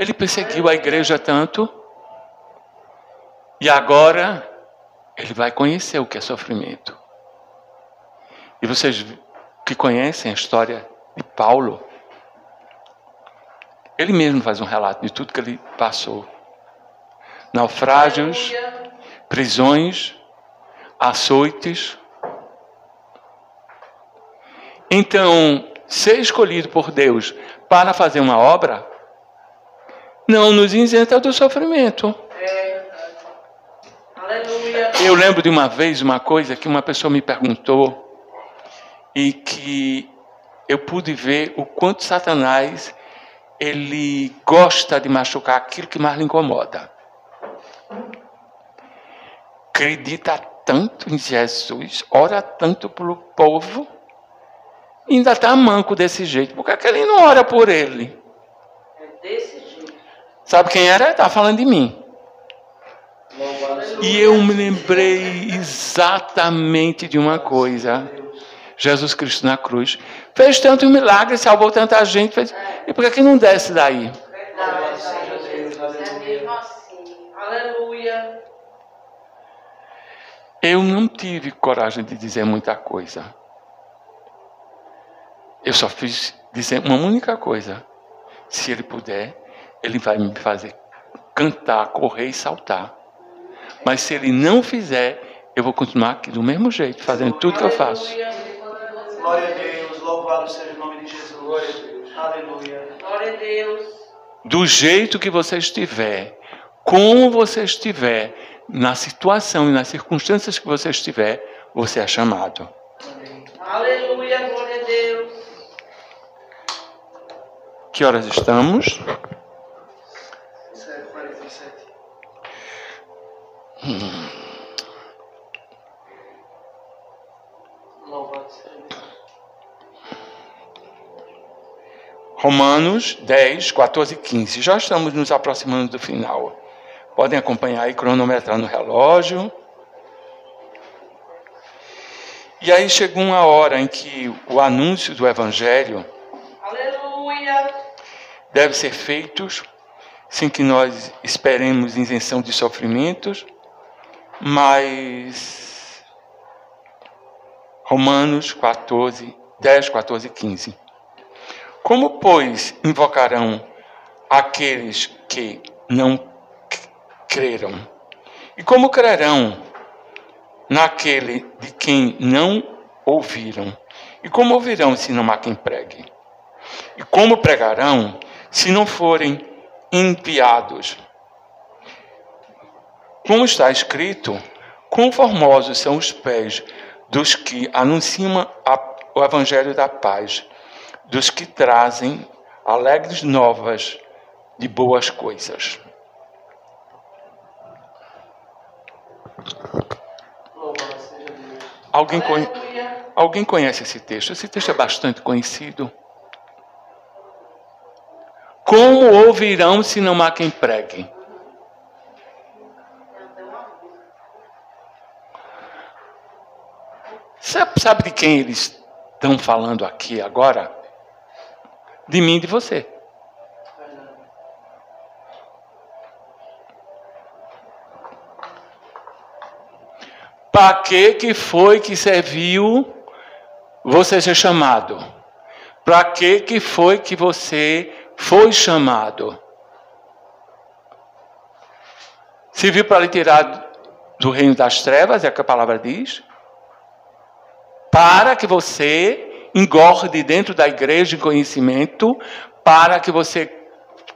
Ele perseguiu a igreja tanto, e agora ele vai conhecer o que é sofrimento. E vocês que conhecem a história de Paulo, ele mesmo faz um relato de tudo que ele passou. Naufrágios, Aleluia. prisões, açoites. Então, ser escolhido por Deus para fazer uma obra não nos isenta do sofrimento. Aleluia. Eu lembro de uma vez uma coisa que uma pessoa me perguntou e que eu pude ver o quanto Satanás ele gosta de machucar aquilo que mais lhe incomoda. Acredita tanto em Jesus, ora tanto pelo povo, e ainda está manco desse jeito. Por que é que ele não ora por ele? É desse jeito. Sabe quem era? Estava falando de mim. Aleluia. E eu me lembrei exatamente de uma coisa. Jesus Cristo na cruz fez tantos milagres, salvou tanta gente. E por que não desce daí? Verdade. Seja Deus, É aleluia. mesmo assim. Aleluia. Eu não tive coragem de dizer muita coisa. Eu só fiz dizer uma única coisa. Se ele puder, ele vai me fazer cantar, correr e saltar. Mas se ele não fizer, eu vou continuar aqui do mesmo jeito, fazendo tudo que eu faço. Aleluia. Glória a Deus, louvado seja o nome de Jesus. Glória a Deus. Aleluia. Glória a Deus. Do jeito que você estiver, como você estiver, na situação e nas circunstâncias que você estiver, você é chamado. Aleluia. Glória a Deus. Que horas estamos? 7:47. Louvado seja Deus. Romanos 10, 14 e 15. Já estamos nos aproximando do final. Podem acompanhar aí, cronometrando o relógio. E aí chegou uma hora em que o anúncio do Evangelho Aleluia. deve ser feito sem que nós esperemos isenção de sofrimentos, mas Romanos 10, 14 e 15. Como, pois, invocarão aqueles que não creram? E como crerão naquele de quem não ouviram? E como ouvirão se não há quem pregue? E como pregarão se não forem enviados. Como está escrito, quão formosos são os pés dos que anunciam o evangelho da paz, dos que trazem alegres novas de boas coisas. Louvado seja Deus. Alguém conhece esse texto? Esse texto é bastante conhecido. Como ouvirão se não há quem pregue? Sabe de quem eles estão falando aqui agora? De mim e de você. Para que foi que serviu você ser chamado? Para que foi que você foi chamado? Serviu para lhe tirar do reino das trevas, é o que a palavra diz? Para que você engorde dentro da igreja em conhecimento, para que você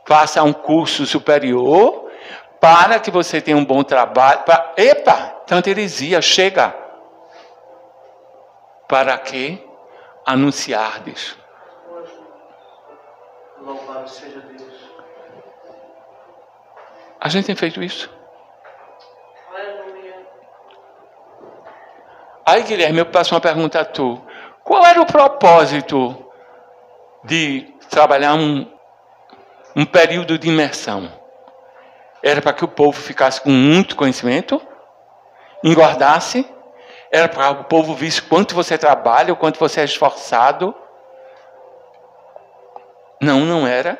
faça um curso superior, para que você tenha um bom trabalho. Tanta heresia, chega. Para que anunciardes? Louvado seja Deus. A gente tem feito isso. Aleluia. Aí, Guilherme, eu passo uma pergunta a tu. Qual era o propósito de trabalhar um período de imersão? Era para que o povo ficasse com muito conhecimento, engordasse? Era para que o povo visse quanto você trabalha, o quanto você é esforçado? Não era.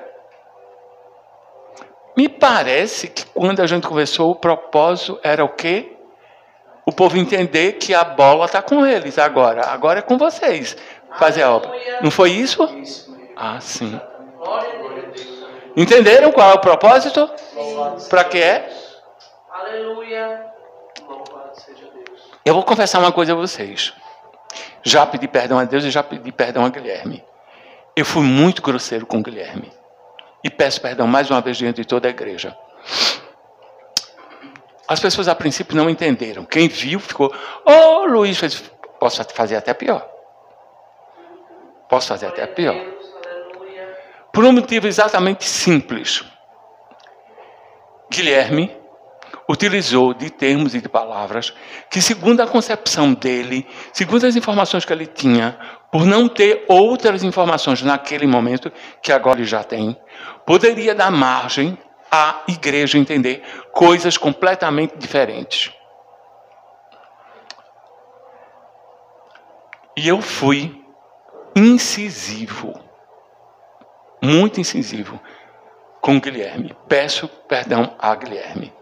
Me parece que quando a gente conversou, o propósito era o quê? O povo entender que a bola está com eles agora. Agora é com vocês fazer a obra. Não foi isso? Isso mesmo. Ah, sim. Glória a Deus. Entenderam qual é o propósito? Para que é? Aleluia. Louvado seja Deus. Eu vou confessar uma coisa a vocês. Já pedi perdão a Deus e já pedi perdão a Guilherme. Eu fui muito grosseiro com o Guilherme. E peço perdão mais uma vez diante de toda a igreja. As pessoas a princípio não entenderam. Quem viu ficou... Luiz, posso fazer até pior. Posso fazer até pior. Aleluia. Por um motivo exatamente simples. Guilherme utilizou de termos e de palavras que, segundo a concepção dele, segundo as informações que ele tinha, por não ter outras informações naquele momento, que agora ele já tem, poderia dar margem à igreja entender coisas completamente diferentes. E eu fui incisivo, muito incisivo com o Guilherme. Peço perdão a Guilherme.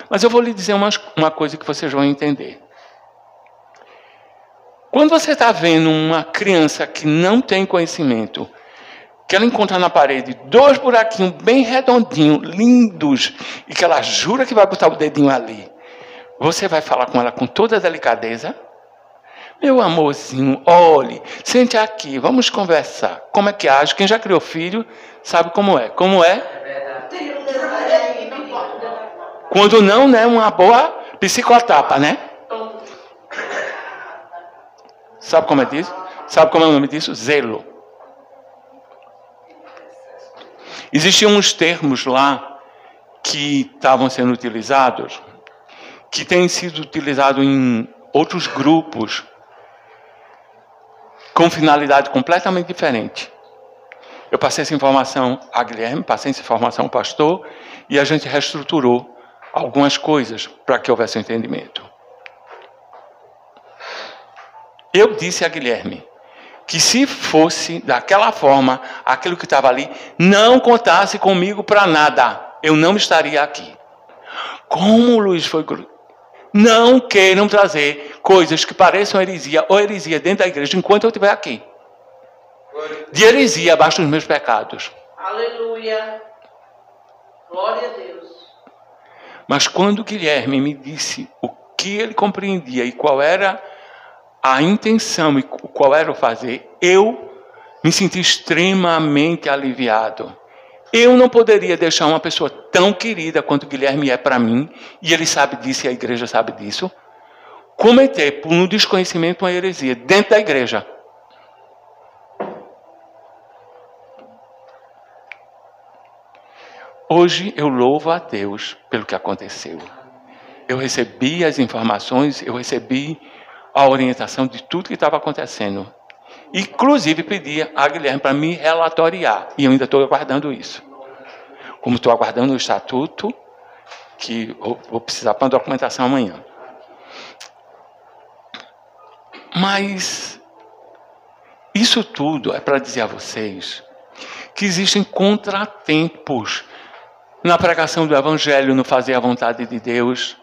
Mas eu vou lhe dizer uma coisa que vocês vão entender. Quando você está vendo uma criança que não tem conhecimento, que ela encontra na parede 2 buraquinhos bem redondinhos, lindos, e que ela jura que vai botar o dedinho ali, você vai falar com ela com toda a delicadeza? Meu amorzinho, olhe, sente aqui, vamos conversar. Como é que age? Quem já criou filho sabe como é. Como é? Quando não, né? Uma boa psicotapa, né? Sabe como é disso? Sabe como é o nome disso? Zelo. Existiam uns termos lá que estavam sendo utilizados, que têm sido utilizados em outros grupos, com finalidade completamente diferente. Eu passei essa informação a Guilherme, passei essa informação ao pastor, e a gente reestruturou algumas coisas para que houvesse um entendimento. Eu disse a Guilherme que se fosse daquela forma, aquilo que estava ali, não contasse comigo para nada. Eu não estaria aqui. Como o Luiz foi... Não queiram trazer coisas que pareçam heresia ou heresia dentro da igreja enquanto eu estiver aqui. De heresia abaixo dos meus pecados. Aleluia. Glória a Deus. Mas quando o Guilherme me disse o que ele compreendia e qual era a intenção e qual era o fazer, eu me senti extremamente aliviado. Eu não poderia deixar uma pessoa tão querida quanto Guilherme é para mim, e ele sabe disso e a igreja sabe disso, cometer por um desconhecimento uma heresia dentro da igreja. Hoje eu louvo a Deus pelo que aconteceu. Eu recebi as informações, eu recebi a orientação de tudo que estava acontecendo. Inclusive pedi a Guilherme para me relatoriar. E eu ainda estou aguardando isso. Como estou aguardando o estatuto, que vou precisar para a documentação amanhã. Mas isso tudo é para dizer a vocês que existem contratempos na pregação do Evangelho, no fazer a vontade de Deus.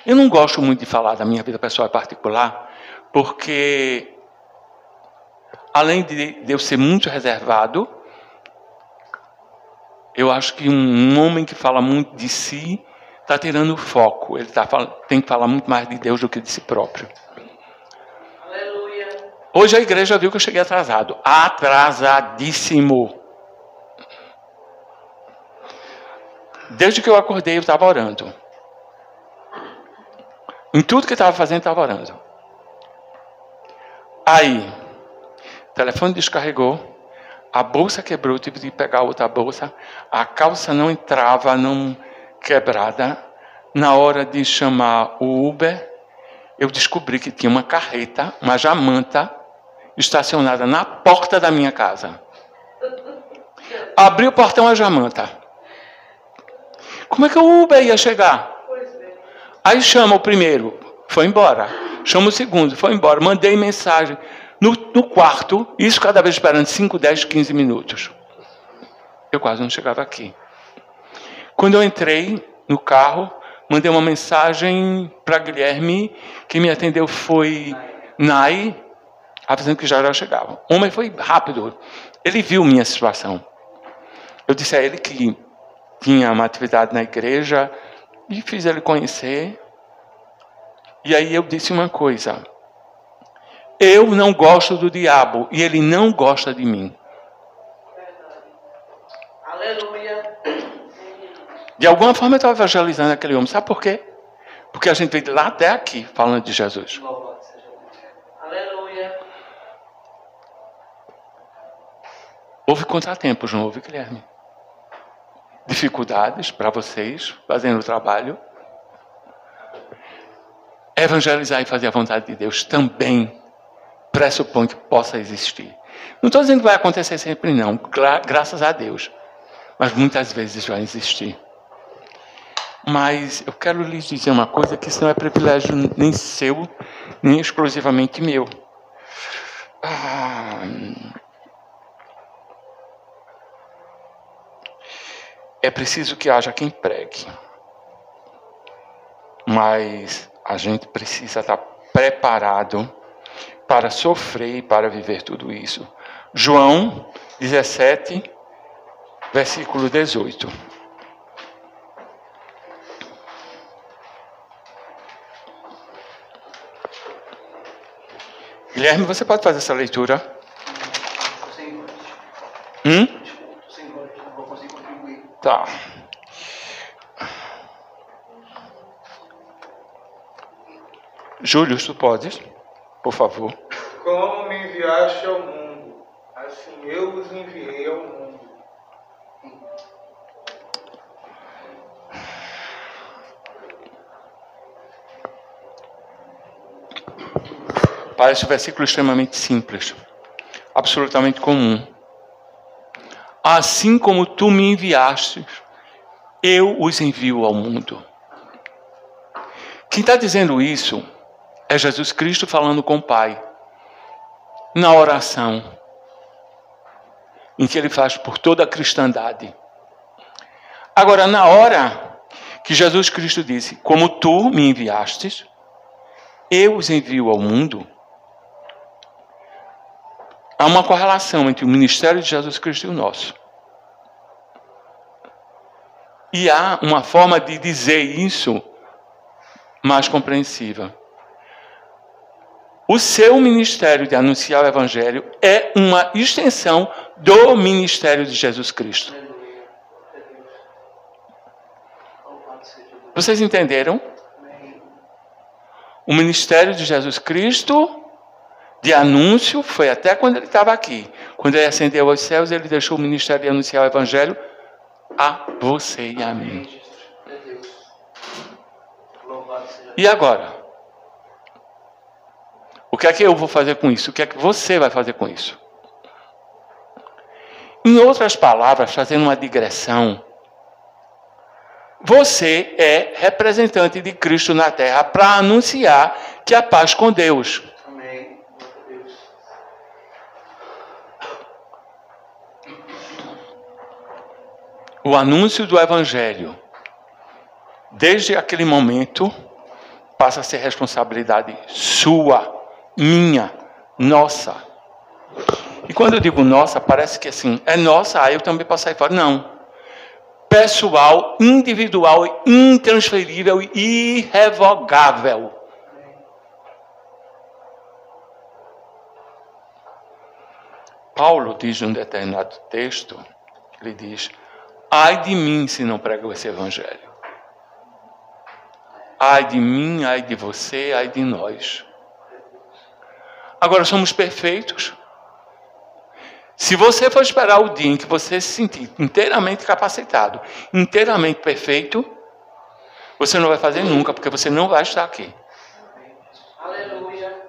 Eu não gosto muito de falar da minha vida pessoal e particular, porque, além de eu ser muito reservado, eu acho que um homem que fala muito de si está tirando o foco. Ele tem que falar muito mais de Deus do que de si próprio. Aleluia. Hoje a igreja viu que eu cheguei atrasado. Atrasadíssimo. Desde que eu acordei, eu estava orando. Em tudo que eu estava fazendo, estava orando. Aí, o telefone descarregou, a bolsa quebrou, eu tive de pegar outra bolsa, a calça não entrava, não quebrada. Na hora de chamar o Uber, eu descobri que tinha uma carreta, uma jamanta, estacionada na porta da minha casa. Abri o portão, a jamanta. Como é que o Uber ia chegar? Aí chama o primeiro, foi embora. Chama o segundo, foi embora. Mandei mensagem no quarto, isso cada vez esperando 5, 10, 15 minutos. Eu quase não chegava aqui. Quando eu entrei no carro, mandei uma mensagem para Guilherme. Quem me atendeu foi Nai, avisando que já chegava. O homem foi rápido. Ele viu minha situação. Eu disse a ele que tinha uma atividade na igreja e fiz ele conhecer. E aí eu disse uma coisa. Eu não gosto do diabo e ele não gosta de mim. Aleluia. De alguma forma eu estava evangelizando aquele homem. Sabe por quê? Porque a gente veio de lá até aqui falando de Jesus. Aleluia. Houve contratempos, não houve, Guilherme? Dificuldades para vocês fazendo o trabalho. Evangelizar e fazer a vontade de Deus também pressupõe que possa existir. Não estou dizendo que vai acontecer sempre, não. Graças a Deus. Mas muitas vezes vai existir. Mas eu quero lhes dizer uma coisa, que isso não é privilégio nem seu, nem exclusivamente meu. É preciso que haja quem pregue. Mas a gente precisa estar preparado para sofrer e para viver tudo isso. João 17, versículo 18. Guilherme, você pode fazer essa leitura? Tá. Júlio, tu podes, por favor. Como me enviaste ao mundo, assim eu os enviei ao mundo. Parece um versículo extremamente simples, absolutamente comum. Assim como tu me enviaste, eu os envio ao mundo. Quem está dizendo isso é Jesus Cristo falando com o Pai, na oração, em que ele faz por toda a cristandade. Agora, na hora que Jesus Cristo disse, como tu me enviastes, eu os envio ao mundo, há uma correlação entre o ministério de Jesus Cristo e o nosso. E há uma forma de dizer isso mais compreensiva. O seu ministério de anunciar o Evangelho é uma extensão do ministério de Jesus Cristo. Vocês entenderam? O ministério de Jesus Cristo, de anúncio, foi até quando ele estava aqui. Quando ele ascendeu aos céus, ele deixou o ministério de anunciar o Evangelho a você e a mim. E agora? O que é que eu vou fazer com isso? O que é que você vai fazer com isso? Em outras palavras, fazendo uma digressão, você é representante de Cristo na terra para anunciar que a paz com Deus. Amém. O anúncio do Evangelho, desde aquele momento, passa a ser responsabilidade sua, minha, nossa. E quando eu digo nossa, parece que assim, é nossa, aí eu também posso sair fora. Não. Pessoal, individual, intransferível e irrevogável. Paulo diz num determinado texto, ele diz: ai de mim se não prego esse Evangelho. Ai de mim, ai de você, ai de nós. Agora, somos perfeitos? Se você for esperar o dia em que você se sentir inteiramente capacitado, inteiramente perfeito, você não vai fazer nunca, porque você não vai estar aqui. Aleluia.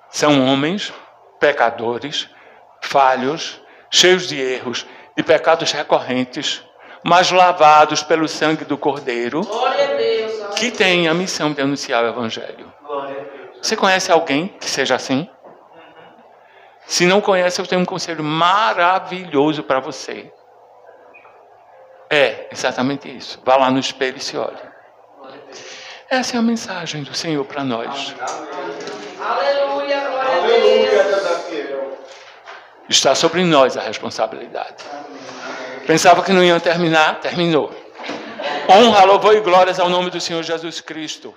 São homens, pecadores, falhos, cheios de erros, de pecados recorrentes, mas lavados pelo sangue do Cordeiro, Glória a Deus. que têm a missão de anunciar o Evangelho. Glória a Deus. Você conhece alguém que seja assim? Se não conhece, eu tenho um conselho maravilhoso para você. É exatamente isso. Vá lá no espelho e se olhe. Essa é a mensagem do Senhor para nós. Aleluia, glória a Aleluia, Deus. Deus da fiel. Está sobre nós a responsabilidade. Pensava que não ia terminar, terminou. Honra, louvor e glórias ao nome do Senhor Jesus Cristo.